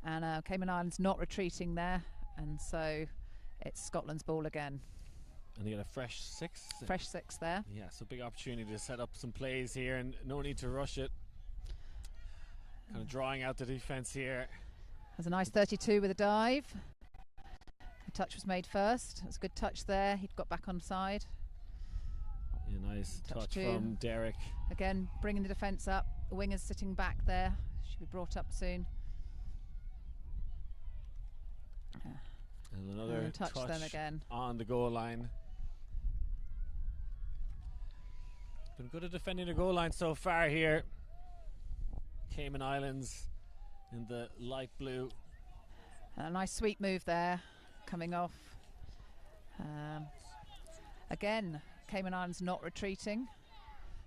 And Cayman Islands not retreating there, and so it's Scotland's ball again. And they get a fresh 6. Fresh 6 there. Yeah, so big opportunity to set up some plays here, and no need to rush it. Kind of drawing out the defence here. Has a nice 32 with a dive. The touch was made first. It was a good touch there. He'd got back on side. Yeah, nice touch from Derek. Again, bringing the defence up. The winger's sitting back there. Should be brought up soon. And another touch then again on the goal line. Been good at defending the goal line so far here. Cayman Islands in the light blue. A nice sweep move there, coming off. Again, Cayman Islands not retreating.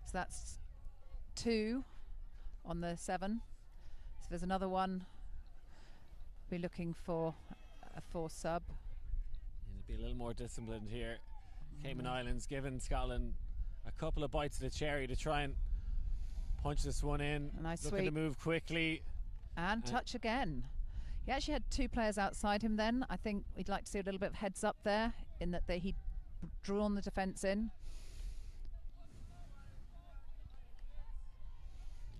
So that's 2 on the 7. So there's another one. We're looking for a 4 sub. It'll be a little more disciplined here. Cayman Islands giving Scotland a couple of bites of the cherry to try and punch this one in. A nice looking sweep. to move quickly. And touch again. He actually had 2 players outside him then. I think we'd like to see a little bit of heads up there, in that he'd drawn the defence in.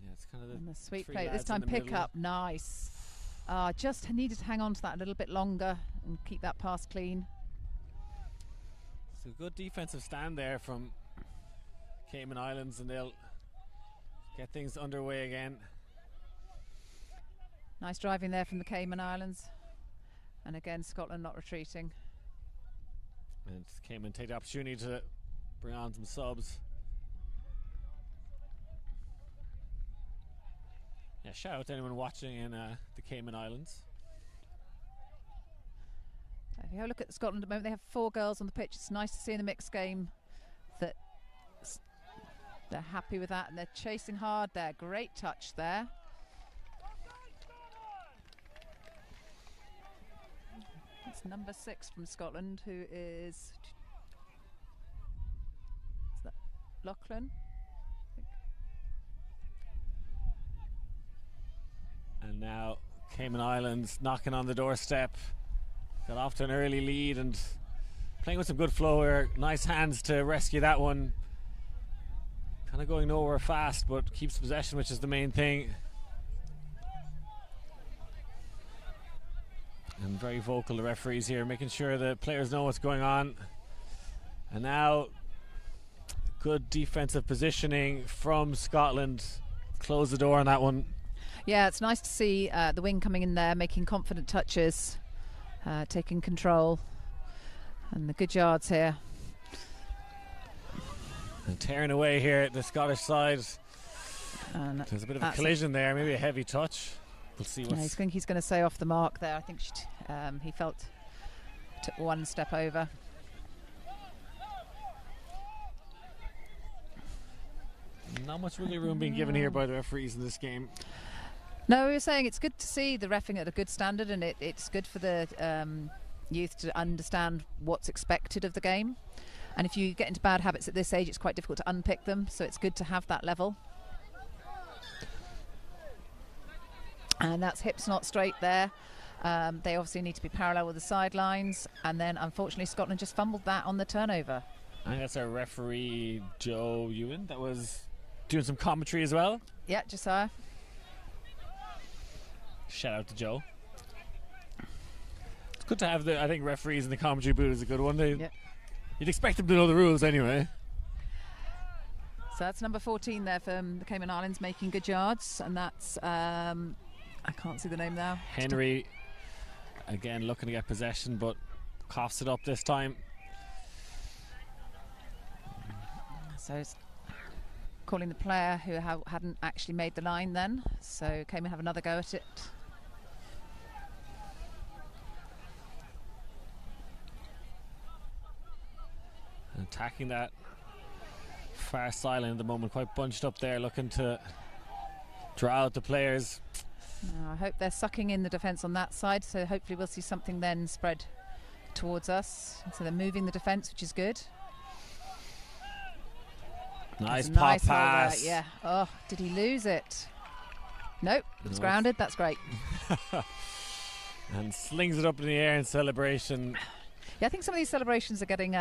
Yeah, it's kind of and the sweep play. This time pick up. Nice. Just needed to hang on to that a little bit longer and keep that pass clean. It's a good defensive stand there from Cayman Islands, and they'll get things underway again. Nice driving there from the Cayman Islands. And again, Scotland not retreating. And Cayman take the opportunity to bring on some subs. Yeah, shout out to anyone watching in the Cayman Islands. If you have a look at Scotland at the moment, they have 4 girls on the pitch. It's nice to see in the mixed game that they're happy with that, and they're chasing hard there. Great touch there. It's number 6 from Scotland, who is that Lachlan? And now Cayman Islands knocking on the doorstep. Got off to an early lead and playing with some good flow here. Nice hands to rescue that one. Kind of going nowhere fast, but keeps possession, which is the main thing. And very vocal, the referees here, making sure the players know what's going on. And now good defensive positioning from Scotland. Close the door on that one. Yeah, it's nice to see the wing coming in there, making confident touches, taking control, and the good yards here. And tearing away here at the Scottish side. And there's a bit of a collision there, maybe a heavy touch. We'll see what's... Yeah, I think he's going to say off the mark there. I think he took one step over. Not much wiggle room being given here by the referees in this game. No, we were saying it's good to see the reffing at a good standard, and it's good for the youth to understand what's expected of the game. And if you get into bad habits at this age, it's quite difficult to unpick them, so it's good to have that level. And that's hips not straight there. They obviously need to be parallel with the sidelines, and then unfortunately Scotland just fumbled that on the turnover. I think that's our referee Joe Ewan that was doing some commentary as well. Yeah, Josiah. Shout out to Joe. It's good to have I think referees in the commentary booth is a good one. You'd expect them to know the rules anyway. So that's number 14 there from the Cayman Islands, making good yards, and that's I can't see the name now. Henry, again looking to get possession, but coughs it up this time. So it's calling the player who hadn't actually made the line then. So Cayman have another go at it. Attacking that far sideline at the moment, quite bunched up there, looking to draw out the players. I hope they're sucking in the defence on that side, so hopefully we'll see something then spread towards us. So they're moving the defence, which is good. Nice pop pass. Yeah. Oh, did he lose it? Nope, it was grounded. That's great. and slings it up in the air in celebration. Yeah, I think some of these celebrations are getting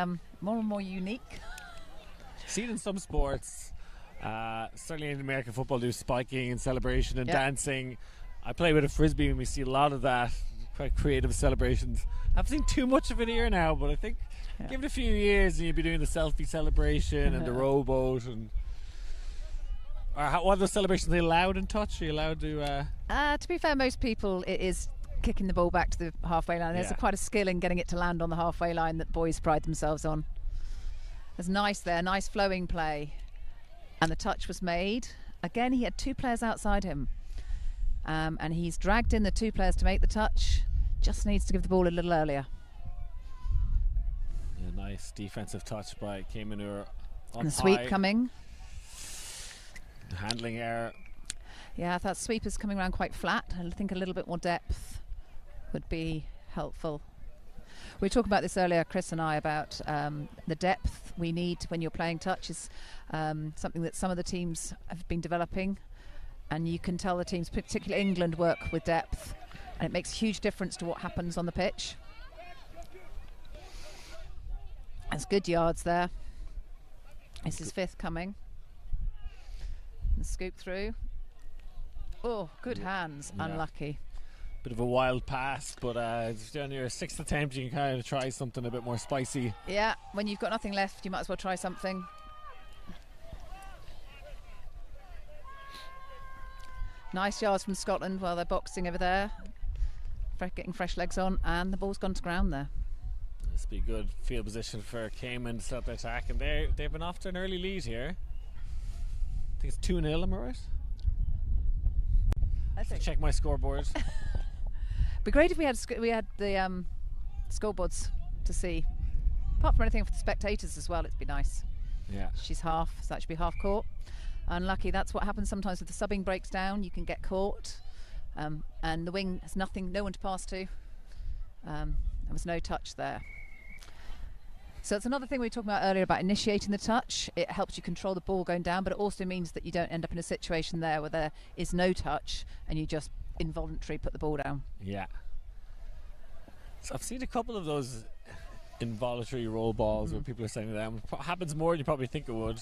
more and more unique. Seen in some sports, certainly in American football, do spiking and celebration and dancing. I play with a frisbee and we see a lot of that, quite creative celebrations. I've seen too much of it here now, but I think give it a few years and you'll be doing the selfie celebration and the rowboat. And what are those celebrations? Are they allowed in touch? Are you allowed to? To be fair, most people, it is kicking the ball back to the halfway line. There's quite a skill in getting it to land on the halfway line that boys pride themselves on. There's nice flowing play. And the touch was made. Again, he had two players outside him. And he's dragged in the two players to make the touch. Just needs to give the ball a little earlier. Yeah, nice defensive touch by Cayman. And the sweep coming. Handling error. Yeah, I thought sweep is coming around quite flat. I think a little bit more depth would be helpful. We were talking about this earlier, Chris and I, about the depth we need when you're playing touch is something that some of the teams have been developing. And you can tell the teams, particularly England, work with depth. And it makes a huge difference to what happens on the pitch. There's good yards there. This is fifth coming. The scoop through. Oh, good hands. Yeah. Unlucky. Bit of a wild pass, but on your sixth attempt you can kind of try something a bit more spicy. Yeah, when you've got nothing left you might as well try something. Nice yards from Scotland while they're boxing over there, getting fresh legs on, and the ball's gone to ground there. This will be good field position for Cayman to set up the attack, and they've been off to an early lead here. I think it's 2-0, am I right? I think. Check my scoreboard. It'd be great if we had the scoreboards to see. Apart from anything for the spectators as well, it'd be nice. Yeah. She's half, so that should be half court. Unlucky, that's what happens sometimes if the subbing breaks down, you can get caught. And the wing has no one to pass to. There was no touch there. So it's another thing we were talking about earlier about initiating the touch. It helps you control the ball going down, but it also means that you don't end up in a situation there where there is no touch and you just involuntarily put the ball down. Yeah. So I've seen a couple of those involuntary roll balls where people are saying that it happens more than you probably think it would.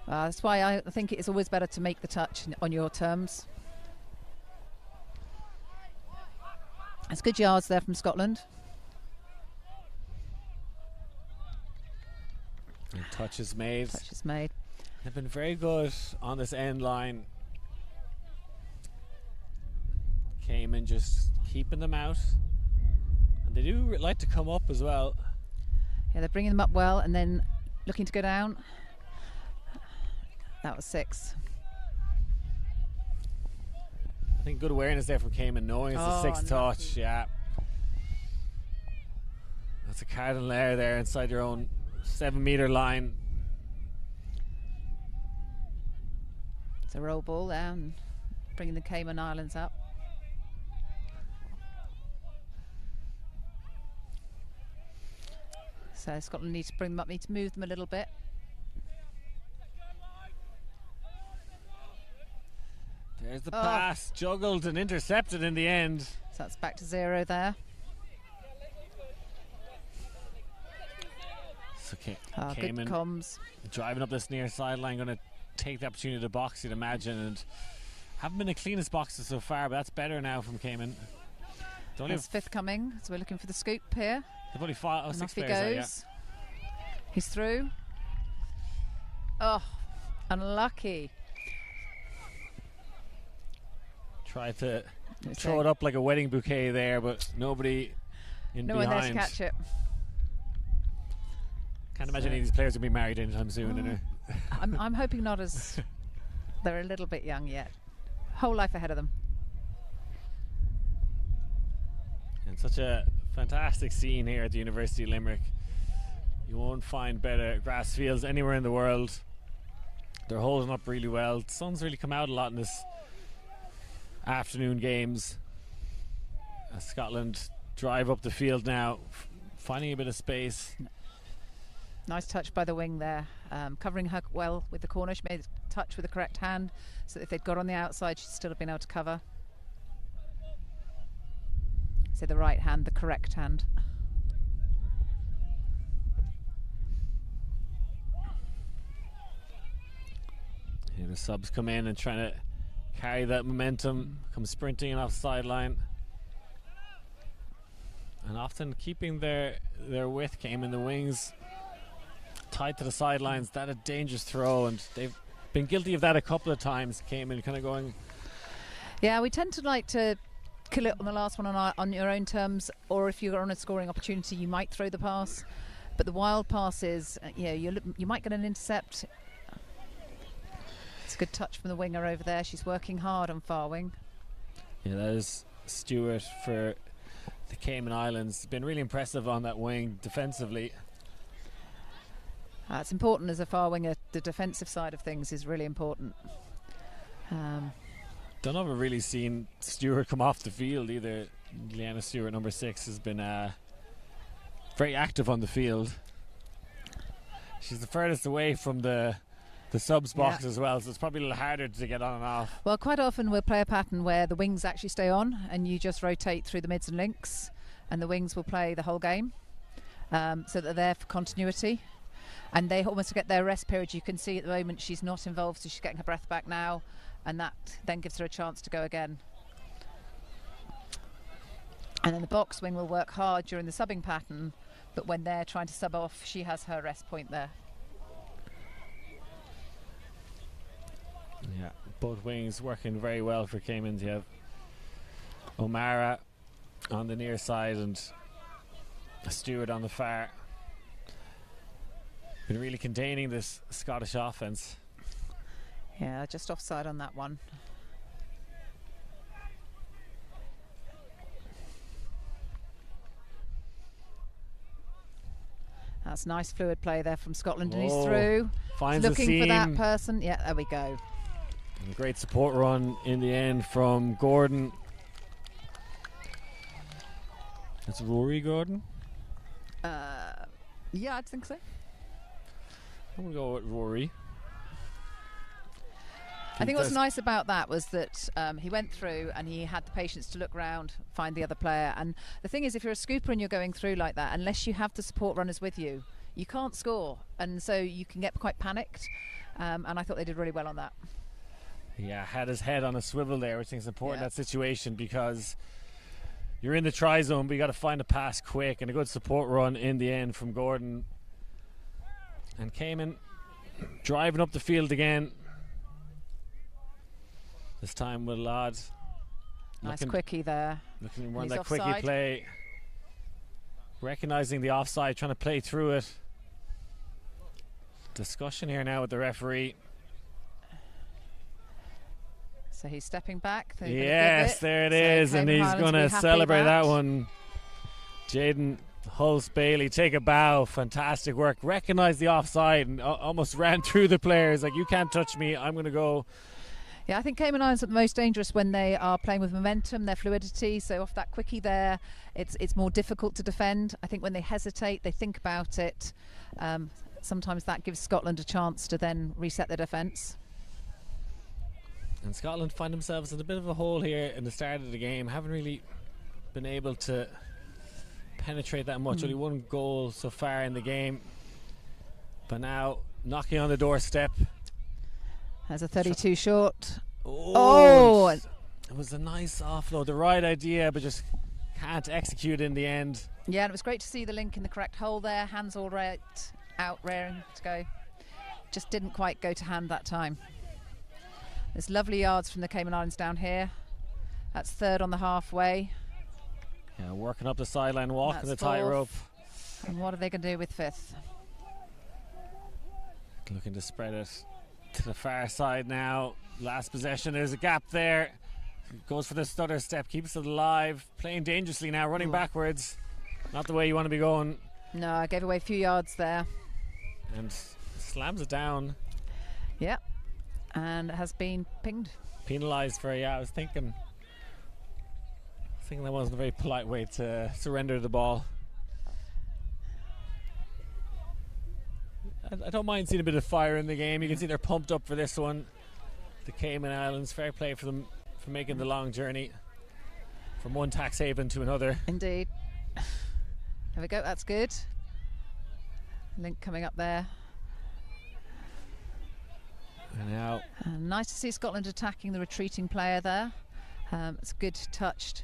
That's why I think it is always better to make the touch on your terms. There's good yards there from Scotland. And touch is made. Touch is made. They've been very good on this end line. Cayman just keeping them out. And they do like to come up as well. Yeah, they're bringing them up well and then looking to go down. That was 6. I think good awareness there from Cayman, knowing it's the 6th touch. Yeah. That's a cardinal error there inside your own 7-meter line. It's a roll ball there, and bringing the Cayman Islands up. So Scotland needs to bring them up, need to move them a little bit. There's the pass, juggled and intercepted in the end. So that's back to 0 there. So good comms. Driving up this near sideline, going to take the opportunity to box, you'd imagine, and haven't been the cleanest boxes so far, but that's better now from Cayman. There's 5th coming, so we're looking for the scoop here. They've only 6 he players goes. He's through. Oh, unlucky. Tried to throw it up like a wedding bouquet there, but nobody in no behind. one there to catch it. Can't imagine any of these players will be married anytime soon. I'm hoping not, as they're a little bit young yet. Whole life ahead of them. And such a fantastic scene here at the University of Limerick. You won't find better grass fields anywhere in the world. They're holding up really well. The sun's really come out a lot in this afternoon games. Scotland drive up the field now, finding a bit of space. Nice touch by the wing there, covering her well with the corner. She made a touch with the correct hand, so that if they'd got on the outside she'd still have been able to cover. say the right hand, the correct hand. Here the subs come in and trying to carry that momentum, come sprinting off the sideline. And often keeping their width came in the wings tied to the sidelines. That a dangerous throw, and they've been guilty of that a couple of times. Came in kind of going. Yeah, we tend to like to kill it on the last one on your own terms, or if you're on a scoring opportunity, you might throw the pass. But the wild passes, you might get an intercept. It's a good touch from the winger over there. She's working hard on far wing. Yeah, that is Stewart for the Cayman Islands. Been really impressive on that wing defensively. It's important as a far winger. The defensive side of things is really important. Don't ever really seen Stewart come off the field either. Leanna Stewart, number 6, has been very active on the field. She's the furthest away from the subs box as well, so it's probably a little harder to get on and off. Well, quite often we'll play a pattern where the wings actually stay on and you just rotate through the mids and links, and the wings will play the whole game, so that they're there for continuity. And they almost get their rest period. You can see at the moment she's not involved, so she's getting her breath back now, and that then gives her a chance to go again. And then the box wing will work hard during the subbing pattern, but when they're trying to sub off, she has her rest point there. Yeah, both wings working very well for Cayman. You have O'Mara on the near side and Stewart on the far. Been really containing this Scottish offense. Yeah, just offside on that one. That's nice fluid play there from Scotland, and he's through. Finds looking for that person. Yeah, there we go. And a great support run in the end from Gordon. That's Rory Gordon? Yeah, I'd think so. I'm going to go with Rory. I think what's nice about that was that he went through and he had the patience to look round, find the other player. And the thing is, if you're a scooper and you're going through like that, unless you have the support runners with you, you can't score. And so you can get quite panicked. And I thought they did really well on that. Yeah, had his head on a swivel there, which I think is important in that situation, because you're in the try zone, but you got to find a pass quick, and a good support run in the end from Gordon. And Cayman driving up the field again. This time with Ladd. Nice quickie there. Looking to run that quickie play. Recognising the offside, trying to play through it. Discussion here now with the referee. So he's stepping back. Yes, there it is, and he's going to celebrate that one. Jaden Hulse-Bailey, take a bow. Fantastic work. Recognised the offside and almost ran through the players. Like, you can't touch me, I'm going to go. Yeah, I think Cayman Islands are the most dangerous when they are playing with momentum, their fluidity. So off that quickie there, it's more difficult to defend. I think when they hesitate, they think about it. Sometimes that gives Scotland a chance to then reset their defence. And Scotland find themselves in a bit of a hole here in the start of the game. Haven't really been able to penetrate that much. Only one goal so far in the game. But now knocking on the doorstep. Has a 32 short. Oh! It was a nice offload. The right idea, but just can't execute in the end. Yeah, and it was great to see the link in the correct hole there. Hands all right, out, raring to go. Just didn't quite go to hand that time. There's lovely yards from the Cayman Islands down here. That's third on the halfway. Yeah, working up the sideline, walking the tightrope. And what are they going to do with fifth? Looking to spread it to the far side now. Last possession, there's a gap there. Goes for the stutter step, keeps it alive. Playing dangerously now, running backwards. Not the way you want to be going. No, I gave away a few yards there. And slams it down. Yep. And it has been pinged. Penalised for, I was thinking that wasn't a very polite way to surrender the ball. I don't mind seeing a bit of fire in the game. You can see they're pumped up for this one. The Cayman Islands, fair play for them for making the long journey from one tax haven to another. Indeed. There we go, that's good. Link coming up there. And now Nice to see Scotland attacking the retreating player there. It's a good touch.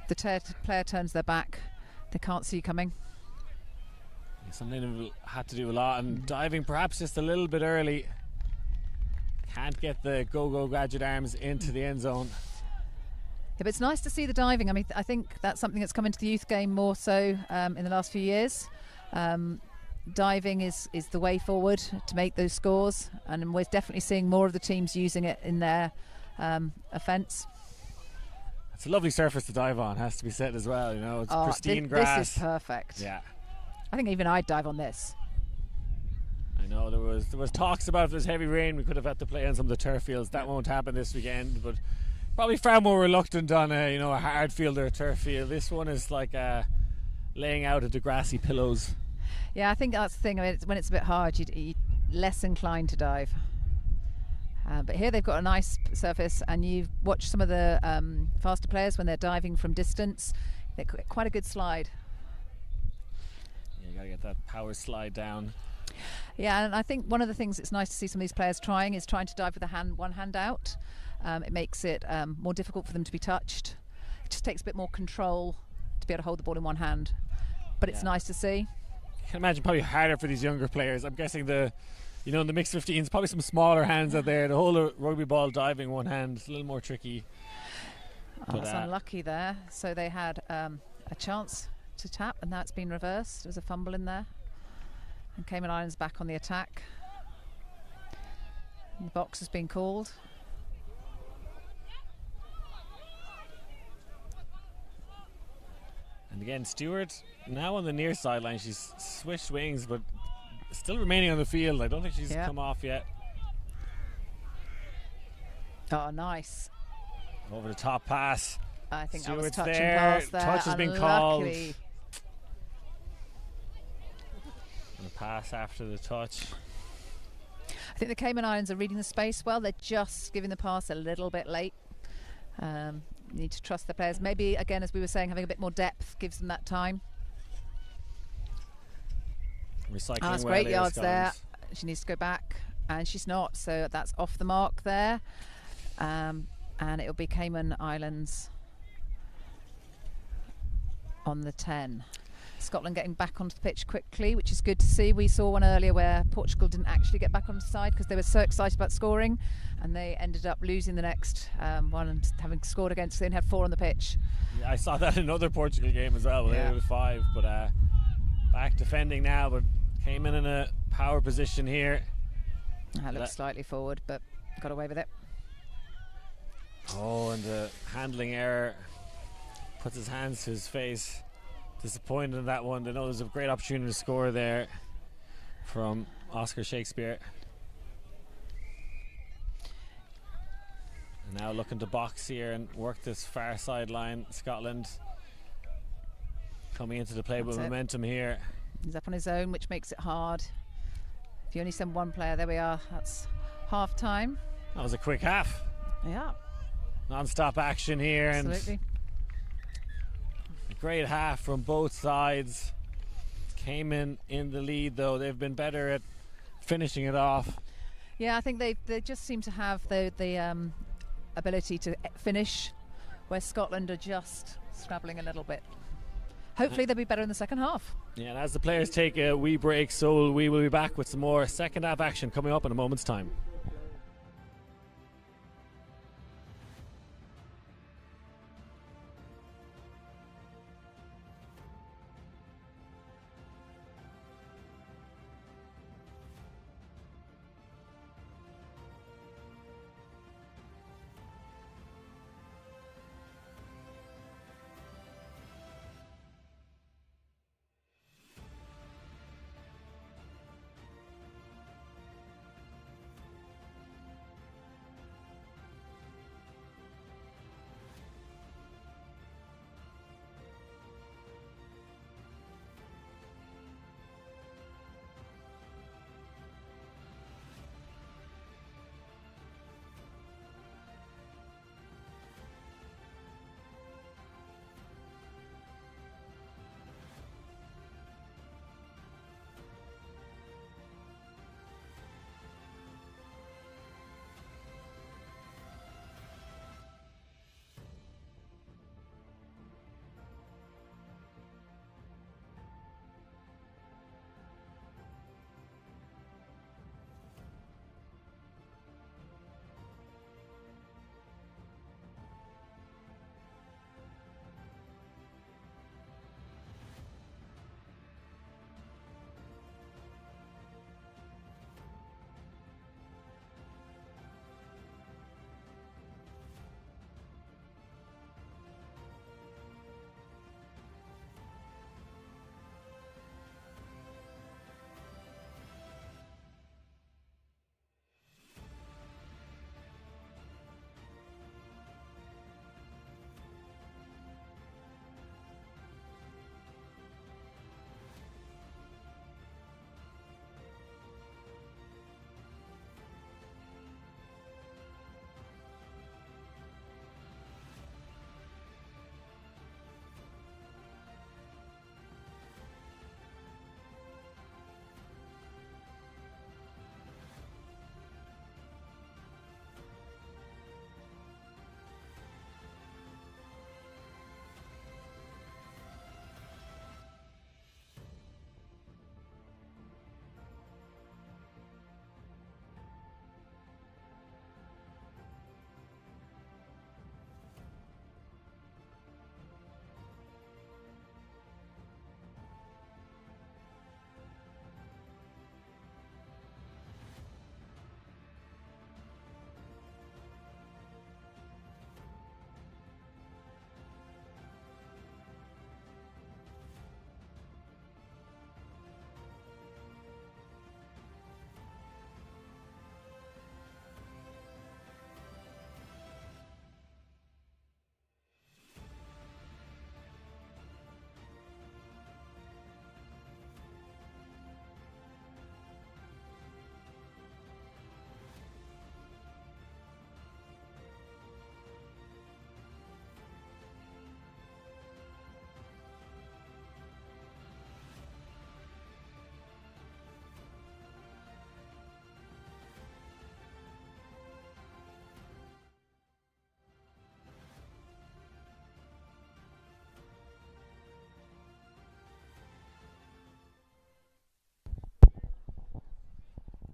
The player turns their back. They can't see you coming. something they've had to do a lot, and diving perhaps just a little bit early. Can't get the go-go gadget arms into the end zone. Yeah, but it's nice to see the diving. I mean, I think that's something that's come into the youth game more so in the last few years. Diving is the way forward to make those scores, and we're definitely seeing more of the teams using it in their offence. It's a lovely surface to dive on, has to be said as well. You know, it's pristine grass. This is perfect. Yeah, I think even I'd dive on this. I know there was talks about if there's heavy rain, we could have had to play on some of the turf fields. That won't happen this weekend, but probably far more reluctant on a hard field or a turf field. This one is like laying out of the grassy pillows. Yeah, I think that's the thing. I mean, when it's a bit hard, you're less inclined to dive. But here they've got a nice surface, and you've watched some of the faster players when they're diving from distance. They're quite a good slide. Yeah, you got to get that power slide down. Yeah, and I think one of the things it's nice to see some of these players trying to dive with one hand out. It makes it more difficult for them to be touched. It just takes a bit more control to be able to hold the ball in one hand. But it's nice to see. I can imagine probably harder for these younger players. I'm guessing in the mixed 15s, probably some smaller hands out there. The whole rugby ball diving one hand is a little more tricky. That's unlucky there. So they had a chance to tap, and that's been reversed. There was a fumble in there. And Cayman Islands back on the attack. And the box has been called. And again, Stewart now on the near sideline. She's swished wings, but still remaining on the field. I don't think she's come off yet. Oh, nice. Over the top pass. I think Stewart's that was touching there. pass there. Touch has been called. And a pass after the touch. I think the Cayman Islands are reading the space well. They're just giving the pass a little bit late. You need to trust the players. Maybe, again, as we were saying, having a bit more depth gives them that time. Recycling that's well great there, yards Scotland. there. She needs to go back, and she's not. So that's off the mark there. And it'll be Cayman Islands on the 10. Scotland getting back onto the pitch quickly, which is good to see. We saw one earlier where Portugal didn't actually get back on the side because they were so excited about scoring, and they ended up losing the next one and having scored against. They had 4 on the pitch. Yeah, I saw that in another Portugal game as well. They were 5, but back defending now, but came in a power position here. Looked slightly forward, but got away with it. Oh, and the handling error. Puts his hands to his face. Disappointed in that one. They know there's a great opportunity to score there from Oscar Shakespeare. And now looking to box here and work this far sideline. Scotland coming into the play with momentum here. He's up on his own, which makes it hard. If you only send one player, there we are. That's half time. That was a quick half. Yeah. Non-stop action here. Absolutely. And great half from both sides. Cayman in the lead, though. They've been better at finishing it off. Yeah, I think they just seem to have the ability to finish, where Scotland are just scrabbling a little bit. Hopefully they'll be better in the second half. Yeah, and as the players take a wee break, so we will be back with some more second half action coming up in a moment's time.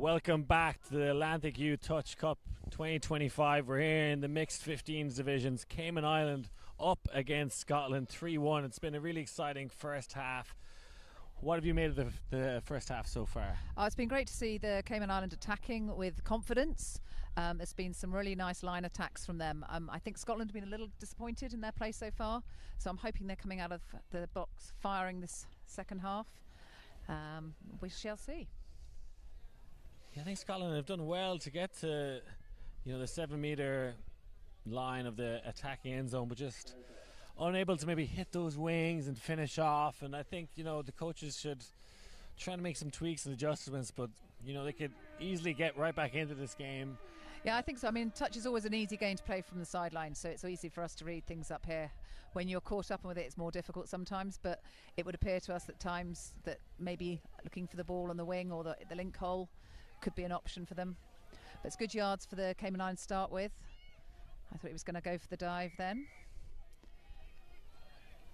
Welcome back to the Atlantic Youth Touch Cup 2025. We're here in the mixed 15s divisions. Cayman Island up against Scotland 3-1. It's been a really exciting first half. What have you made of the first half so far? It's been great to see the Cayman Island attacking with confidence. There's been some really nice line attacks from them. I think Scotland have been a little disappointed in their play so far, so I'm hoping they're coming out of the box firing this second half. We shall see. Yeah, I think Scotland have done well to get to, the 7 metre line of the attacking end zone, but just unable to maybe hit those wings and finish off. And I think the coaches should try to make some tweaks and adjustments, but they could easily get right back into this game. Yeah, I think so. I mean, touch is always an easy game to play from the sideline, so it's easy for us to read things up here. When you're caught up with it, it's more difficult sometimes, but it would appear to us at times that maybe looking for the ball on the wing or the link hole could be an option for them. But it's good yards for the Cayman Islands to start with. I thought he was going to go for the dive then.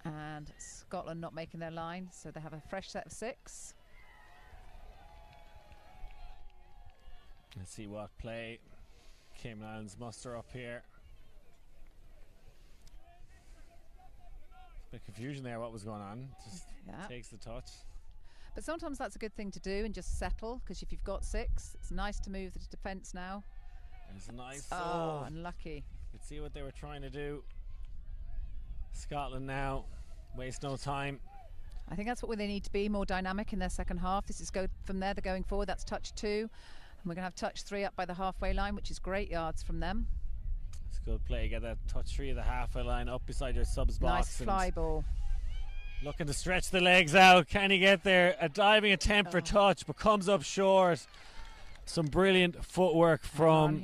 And Scotland not making their line, so they have a fresh set of 6. Let's see what play Cayman Islands muster up here. A bit of confusion there, what was going on. Just takes the touch. But sometimes that's a good thing to do and just settle, because if you've got 6, it's nice to move the defence now. It's nice. Oh, unlucky. You could see what they were trying to do. Scotland now, waste no time. I think that's what they need to be, more dynamic in their second half. This is from there, they're going forward. That's touch 2. And we're going to have touch 3 up by the halfway line, which is great yards from them. It's a good play. Get that touch 3 of the halfway line up beside your subs box. Nice fly ball. Looking to stretch the legs out. Can he get there? A diving attempt for touch, but comes up short. Some brilliant footwork from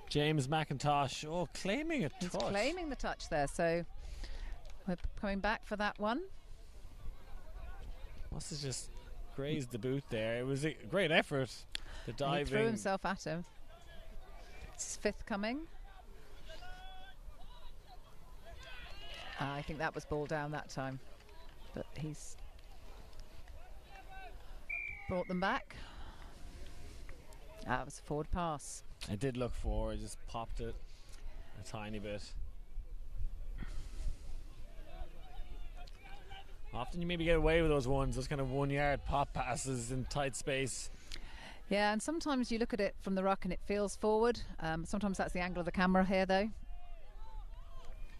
James McIntosh. Oh, claiming a touch. He's claiming the touch there, so we're coming back for that one. Must have just grazed the boot there. It was a great effort. The diving. He threw himself at him. It's his 5th coming. I think that was ball down that time, but he's brought them back. That was a forward pass. I did look forward, just popped it a tiny bit. Often you maybe get away with those kind of 1 yard pop passes in tight space. Yeah, and sometimes you look at it from the ruck and it feels forward. Sometimes that's the angle of the camera here, though.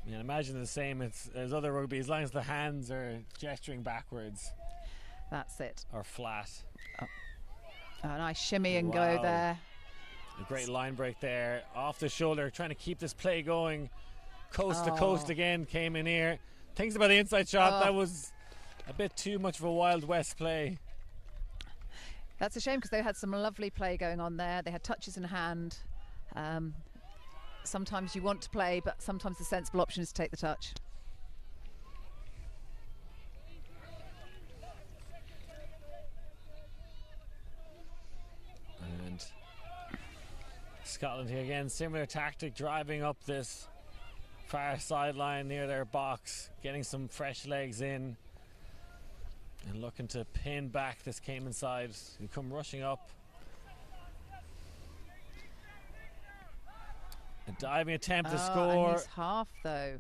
Yeah, imagine the same as other rugby, as long as the hands are gesturing backwards. That's it. Or flat. Oh, a nice shimmy and go there. A great line break there. Off the shoulder, trying to keep this play going. Coast to coast again, came in here. Thinks about the inside shot. That was a bit too much of a Wild West play. That's a shame, because they had some lovely play going on there. They had touches in hand. Sometimes you want to play, but sometimes the sensible option is to take the touch. And Scotland here again, similar tactic, driving up this far sideline near their box, getting some fresh legs in and looking to pin back this Cayman side who come rushing up. A diving attempt to score. And he's half, though.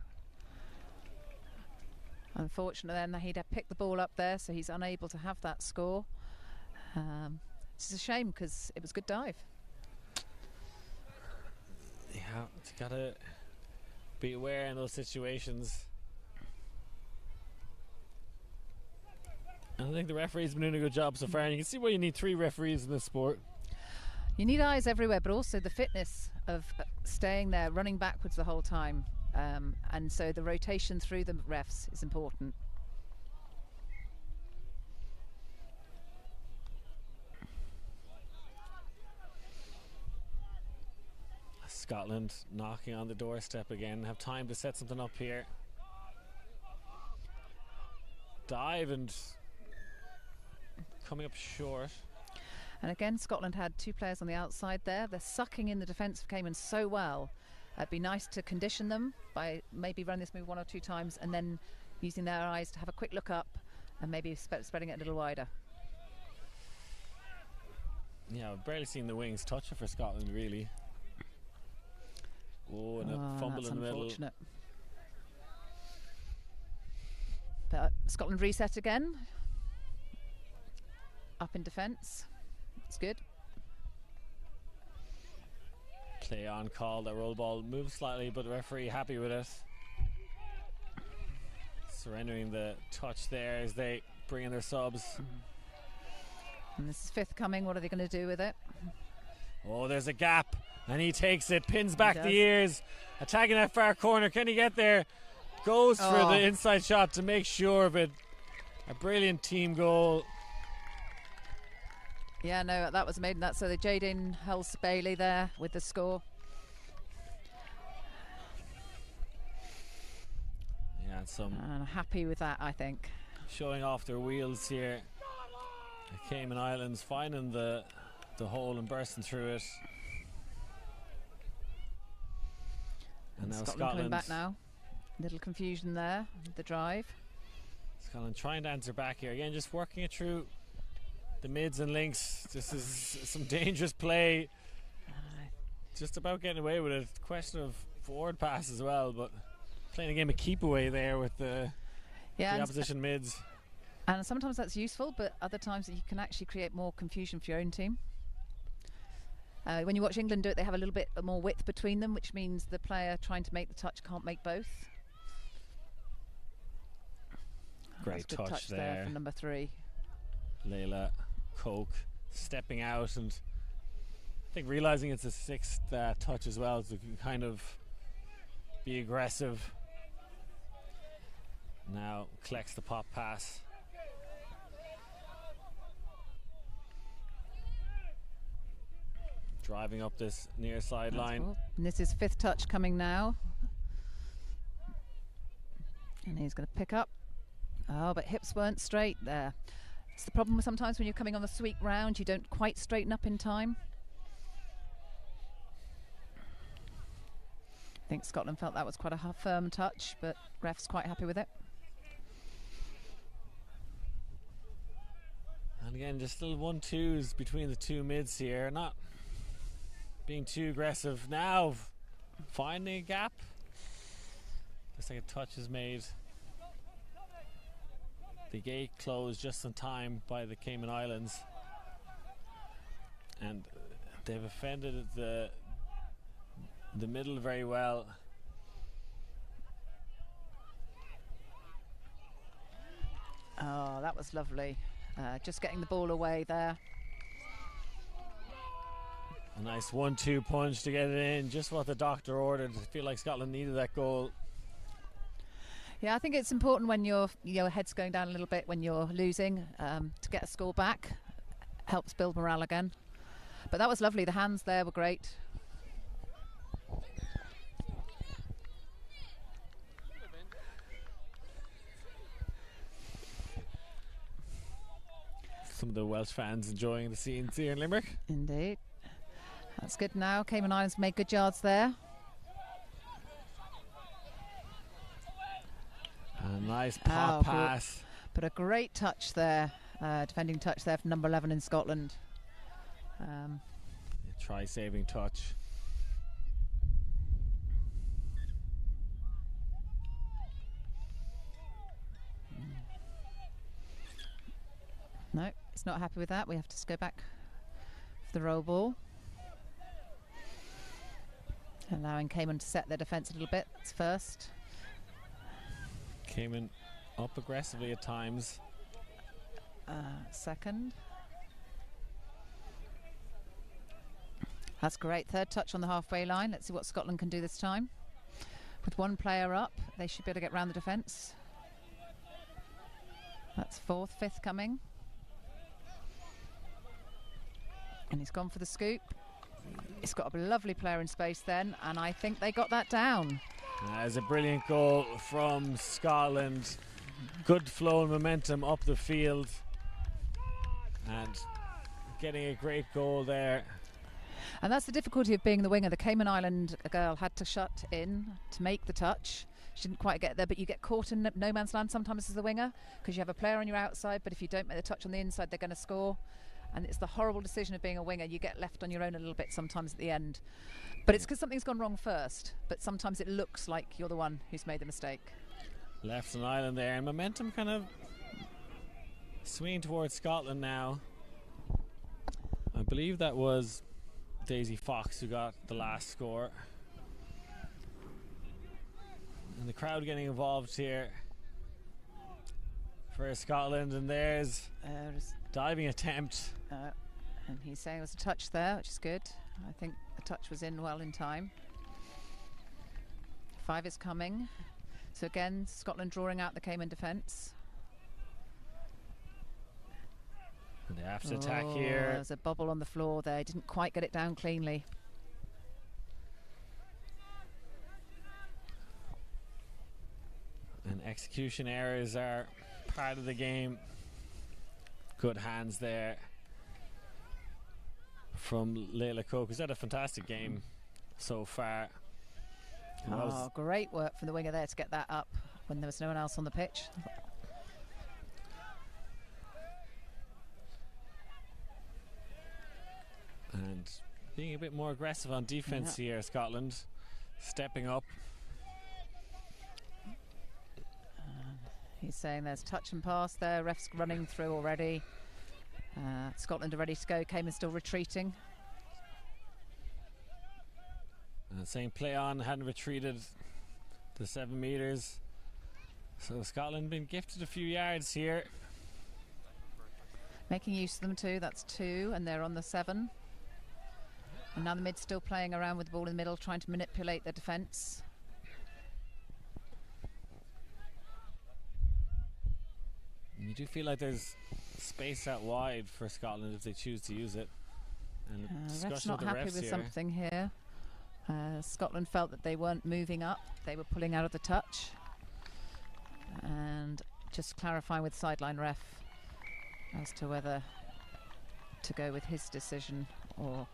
Unfortunately, then he'd have picked the ball up there, so he's unable to have that score. It's a shame, because it was a good dive. Yeah, you gotta be aware in those situations. I think the referee's been doing a good job so far, and you can see why you need 3 referees in this sport. You need eyes everywhere, but also the fitness of staying there, running backwards the whole time. And so the rotation through the refs is important. Scotland knocking on the doorstep again. Have time to set something up here. Dive and coming up short. And again, Scotland had 2 players on the outside there. They're sucking in the defence of Cayman so well. It'd be nice to condition them by maybe running this move 1 or 2 times and then using their eyes to have a quick look up and maybe spreading it a little wider. Yeah, I've barely seen the wings touch it for Scotland, really. Oh, and a fumble in the middle. But Scotland reset again. Up in defence. It's good. Play on call. The roll ball moves slightly, but the referee happy with it. Surrendering the touch there as they bring in their subs. And this is fifth coming. What are they going to do with it? Oh, there's a gap, and he takes it, pins back the ears, attacking that far corner. Can he get there? Goes for the inside shot to make sure of it. A brilliant team goal. Yeah, no, that was amazing. That's so the Jadine Hulse-Bailey there with the score. Yeah, and happy with that, I think. Showing off their wheels here. The Cayman Islands finding the hole and bursting through it. And now Scotland coming back now. Little confusion there with the drive. Scotland trying to answer back here again, just working it through the mids and links. This is some dangerous play. Just about getting away with it. Question of forward pass as well, but playing a game of keep away there with the opposition mids. And sometimes that's useful, but other times you can actually create more confusion for your own team. When you watch England do it, they have a little bit more width between them, which means the player trying to make the touch can't make both. Great touch there for number 3. Layla Coke stepping out and I think realising it's a 6th touch as well, so you can kind of be aggressive. Now collects the pop pass. Driving up this near sideline. Cool. And this is 5th touch coming now. And he's going to pick up. Oh, but hips weren't straight there. It's the problem with sometimes when you're coming on the sweep round, you don't quite straighten up in time. I think Scotland felt that was quite a firm touch, but ref's quite happy with it. And again, just little 1-2s between the two mids here. Not being too aggressive. Now finding a gap. Looks like a touch is made. The gate closed just in time by the Cayman Islands, and they've offended the middle very well. Oh, that was lovely. Just getting the ball away there. A nice 1-2 punch to get it in, just what the doctor ordered. I feel like Scotland needed that goal. Yeah, I think it's important when your head's going down a little bit when you're losing to get a score back. Helps build morale again. But that was lovely. The hands there were great. Some of the Welsh fans enjoying the scenes here in Limerick. Indeed. That's good now. Cayman Islands made good yards there. A nice pop pass. But a great touch there. Defending touch there from number 11 in Scotland. Try saving touch. No, he's not happy with that. We have to go back for the roll ball. Allowing Cayman to set their defence a little bit. That's first. Cayman up aggressively at times. Second. That's great. Third touch on the halfway line. Let's see what Scotland can do this time. With one player up, they should be able to get round the defence. That's 4th, 5th coming. And he's gone for the scoop. It's got a lovely player in space then, and I think they got that down. There's a brilliant goal from Scotland. Good flow and momentum up the field. And getting a great goal there. And that's the difficulty of being the winger. The Cayman Island girl had to shut in to make the touch. She didn't quite get there, but you get caught in no man's land sometimes as the winger because you have a player on your outside, but if you don't make the touch on the inside, they're going to score. And it's the horrible decision of being a winger. You get left on your own a little bit sometimes at the end. But it's because something's gone wrong first. But sometimes it looks like you're the one who's made the mistake. Left an island there, and momentum kind of swinging towards Scotland now. I believe that was Daisy Fox who got the last score. And the crowd getting involved here for Scotland, and there's diving attempt. And he's saying there was a touch there, which is good. I think the touch was in well in time. 5 is coming. So again, Scotland drawing out the Cayman defence. And they have to attack here. There's a bobble on the floor there. Didn't quite get it down cleanly. And execution errors are part of the game. Good hands there from Leila Cook, who's had a fantastic game so far. Great work from the winger there to get that up when there was no one else on the pitch. And being a bit more aggressive on defence here, Scotland stepping up. He's saying there's touch and pass there. Ref's running through already. Scotland are ready to go. Cayman still retreating. And saying play on, hadn't retreated the 7 metres. So Scotland been gifted a few yards here. Making use of them too. That's 2, and they're on the 7. And now the mid's still playing around with the ball in the middle, trying to manipulate the defence. You do feel like there's space out wide for Scotland if they choose to use it. And ref's not happy with something here. Scotland felt that they weren't moving up. They were pulling out of the touch. And just clarifying with sideline ref as to whether to go with his decision or...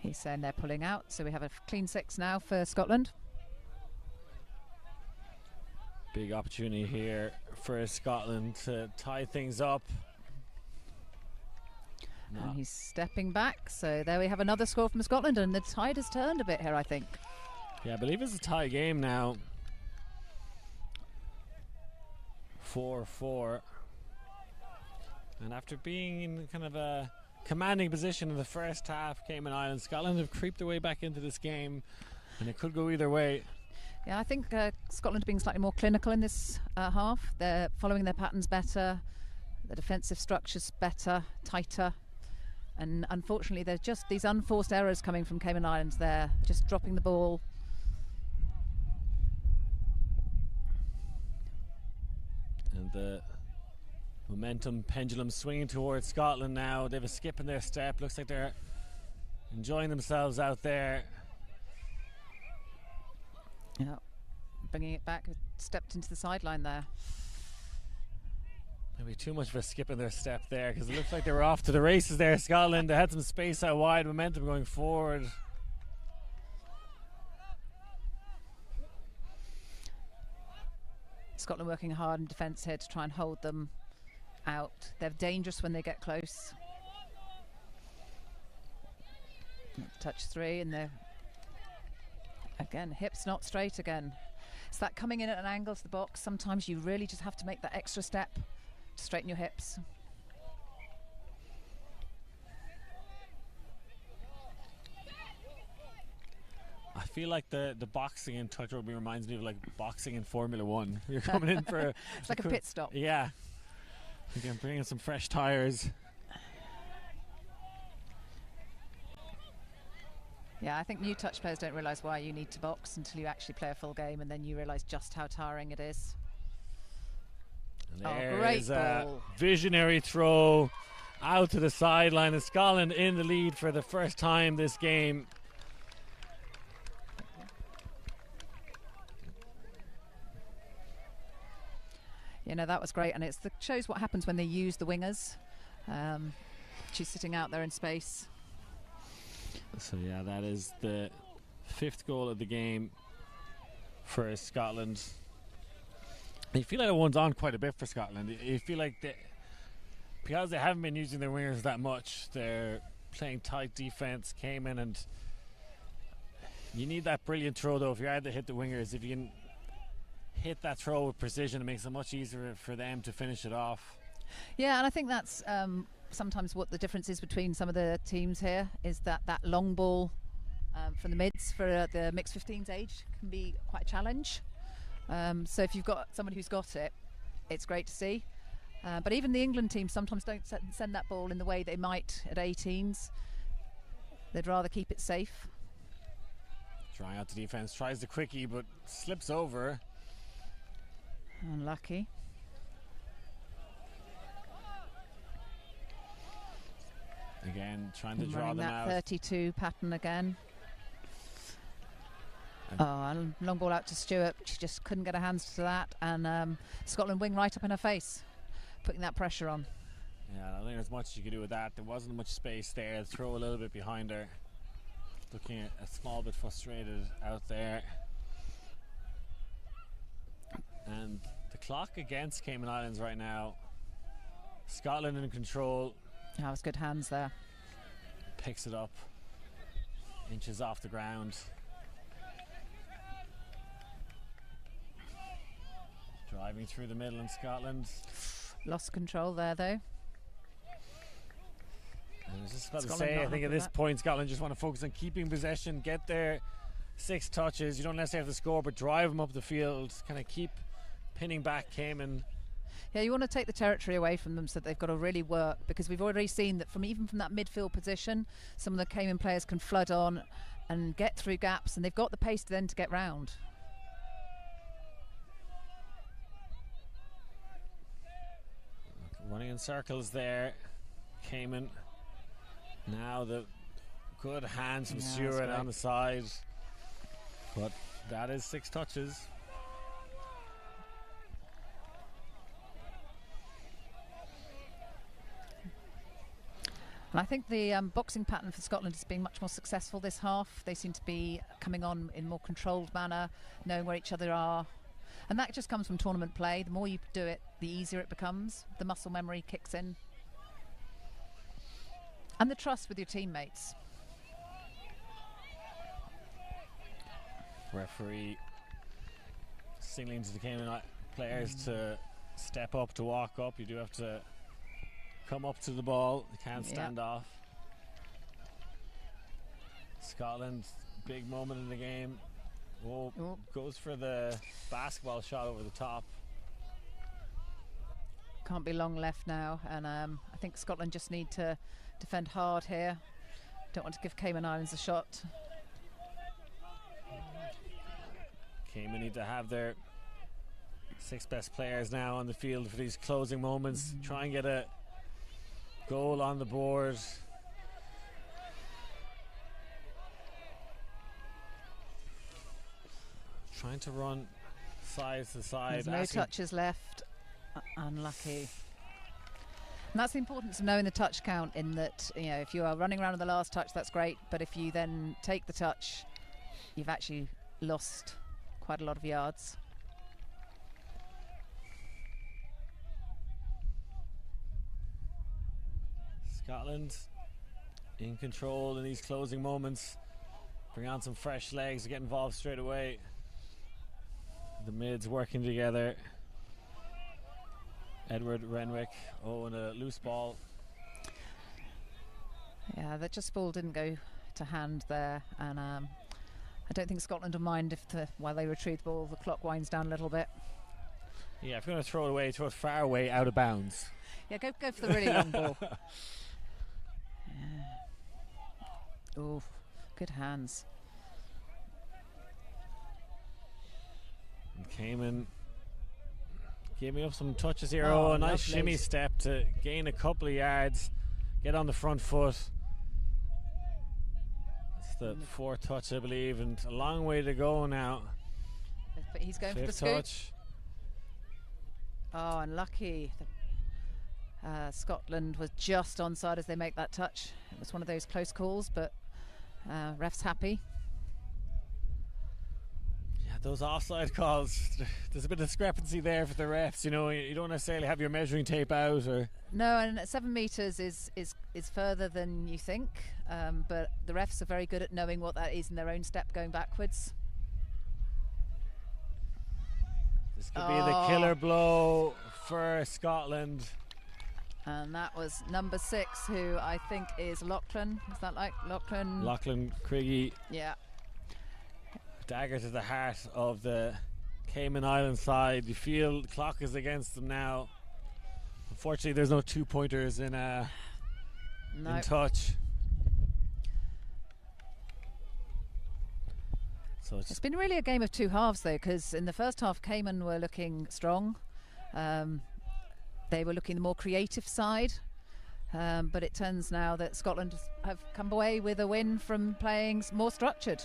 He's saying they're pulling out. So we have a clean 6 now for Scotland. Big opportunity here for Scotland to tie things up. And he's stepping back. So there we have another score from Scotland, and the tide has turned a bit here, I think. Yeah, I believe it's a tie game now. 4-4. And after being in kind of a commanding position in the first half, Cayman Islands, Scotland have creeped their way back into this game, and it could go either way. Yeah, I think Scotland are being slightly more clinical in this half. They're following their patterns better, the defensive structures better, tighter. And unfortunately, there's just these unforced errors coming from Cayman Islands there, just dropping the ball. And the momentum pendulum swinging towards Scotland now. They have a skip in their step. Looks like they're enjoying themselves out there. Yeah, bringing it back, stepped into the sideline there. Maybe too much of a skip in their step there, because it looks like they were off to the races there. Scotland, they had some space out wide, momentum going forward. Scotland working hard in defence here to try and hold them out. They're dangerous when they get close. Touch 3, and they're again, hips not straight again. It's that coming in at an angle to the box. Sometimes you really just have to make that extra step to straighten your hips. I feel like the boxing in touch rugby reminds me of like boxing in Formula 1. You're coming in for it's like a pit stop. Yeah. You can bring in some fresh tyres. Yeah, I think new touch players don't realise why you need to box until you actually play a full game, and then you realise just how tiring it is. And great ball. Visionary throw out to the sideline, and Scotland in the lead for the first time this game. You know, that was great, and it shows what happens when they use the wingers. She's sitting out there in space. So yeah, that is the 5th goal of the game for Scotland. You feel like that one's on quite a bit for Scotland. You feel like because they haven't been using their wingers that much, they're playing tight defense, Cayman, and you need that brilliant throw though if you're able to hit the wingers. If you can hit that throw with precision, it makes it much easier for them to finish it off. Yeah, and I think that's sometimes what the difference is between some of the teams here, is that long ball from the mids for the mixed 15s age can be quite a challenge. So if you've got somebody who's got it, it's great to see. But even the England team sometimes don't send that ball in the way they might at 18s. They'd rather keep it safe. Trying out the defense, tries the quickie but slips over. Unlucky. Again, trying to draw them that out. 32 pattern again. And long ball out to Stewart. She just couldn't get her hands to that, and Scotland wing right up in her face, putting that pressure on. Yeah, I don't think there's much you could do with that. There wasn't much space there. Throw a little bit behind her. Looking a small bit frustrated out there. And the clock against Cayman Islands right now. Scotland in control. That was good hands there. Picks it up. Inches off the ground. Driving through the middle in Scotland. Lost control there though. I was just about to say, I think at this point Scotland just want to focus on keeping possession, get their 6 touches. You don't necessarily have to score, but drive them up the field, kind of keep pinning back Cayman. Yeah, you want to take the territory away from them so that they've got to really work, because we've already seen that even from that midfield position, some of the Cayman players can flood on and get through gaps, and they've got the pace then to get round. Running in circles there, Cayman. Now the good hands from Stewart on the side, but that is 6 touches. And I think the boxing pattern for Scotland has been much more successful this half. They seem to be coming on in a more controlled manner, knowing where each other are. And that just comes from tournament play. The more you do it, the easier it becomes. The muscle memory kicks in. And the trust with your teammates. Referee signaling to the Cayman players to step up, to walk up. You do have to come up to the ball. You can't stand off. Scotland, big moment in the game. Goes for the basketball shot over the top. Can't be long left now, and I think Scotland just need to defend hard here. Don't want to give Cayman Islands a shot. Cayman need to have their 6 best players now on the field for these closing moments. Try and get a goal on the board. Trying to run side to side. There's no touches left. Unlucky. And that's the importance of knowing the touch count, in that, you know, if you are running around with the last touch, that's great, but if you then take the touch, you've actually lost quite a lot of yards. Scotland in control in these closing moments. Bring on some fresh legs to get involved straight away. The mids working together. Edward Renwick. And a loose ball. Yeah, that just ball didn't go to hand there, and I don't think Scotland will mind if while they retrieve the ball, the clock winds down a little bit. Yeah, if you're going to throw it away, throw it far away, out of bounds. Yeah, go for the really long ball. Yeah. Oh, good hands. And Cayman giving up some touches here. Oh, a nice lovely shimmy step to gain a couple of yards, get on the front foot. That's the 4th touch, I believe, and a long way to go now. But he's going 5th for the scoop. touch. Oh, unlucky. Scotland was just onside as they make that touch. It was one of those close calls, but ref's happy. Yeah, those offside calls, there's a bit of discrepancy there for the refs. You know, you don't necessarily have your measuring tape out, or no, and 7 metres is further than you think, but the refs are very good at knowing what that is in their own step going backwards. This could be the killer blow for Scotland. And that was number 6, who I think is Lachlan. Is that like Lachlan? Lachlan Craigie. Yeah. Dagger to the heart of the Cayman Island side. You feel the clock is against them now. Unfortunately, there's no 2-pointers in touch. So it's been really a game of two halves, though, because in the first half, Cayman were looking strong. They were looking the more creative side. But it turns now that Scotland have come away with a win from playing more structured.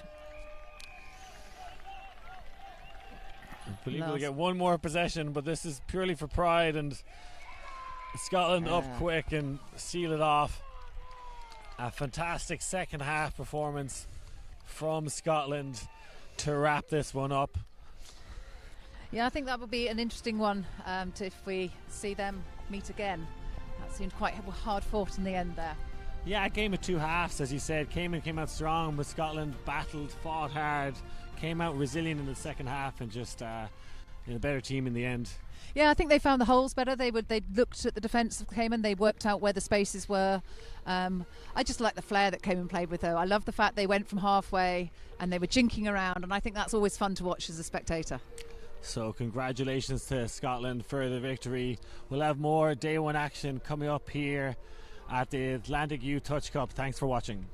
I believe we'll get one more possession, but this is purely for pride, and Scotland up quick and seal it off. A fantastic second half performance from Scotland to wrap this one up. Yeah, I think that would be an interesting one if we see them meet again. That seemed quite hard fought in the end there. Yeah, a game of two halves, as you said. Cayman came out strong, but Scotland battled, fought hard, came out resilient in the second half, and just a better team in the end. Yeah, I think they found the holes better. They looked at the defence of Cayman. They worked out where the spaces were. I just like the flair that Cayman played with, though. I love the fact they went from halfway and they were jinking around, and I think that's always fun to watch as a spectator. So congratulations to Scotland for the victory. We'll have more day one action coming up here at the Atlantic Youth Touch Cup. Thanks for watching.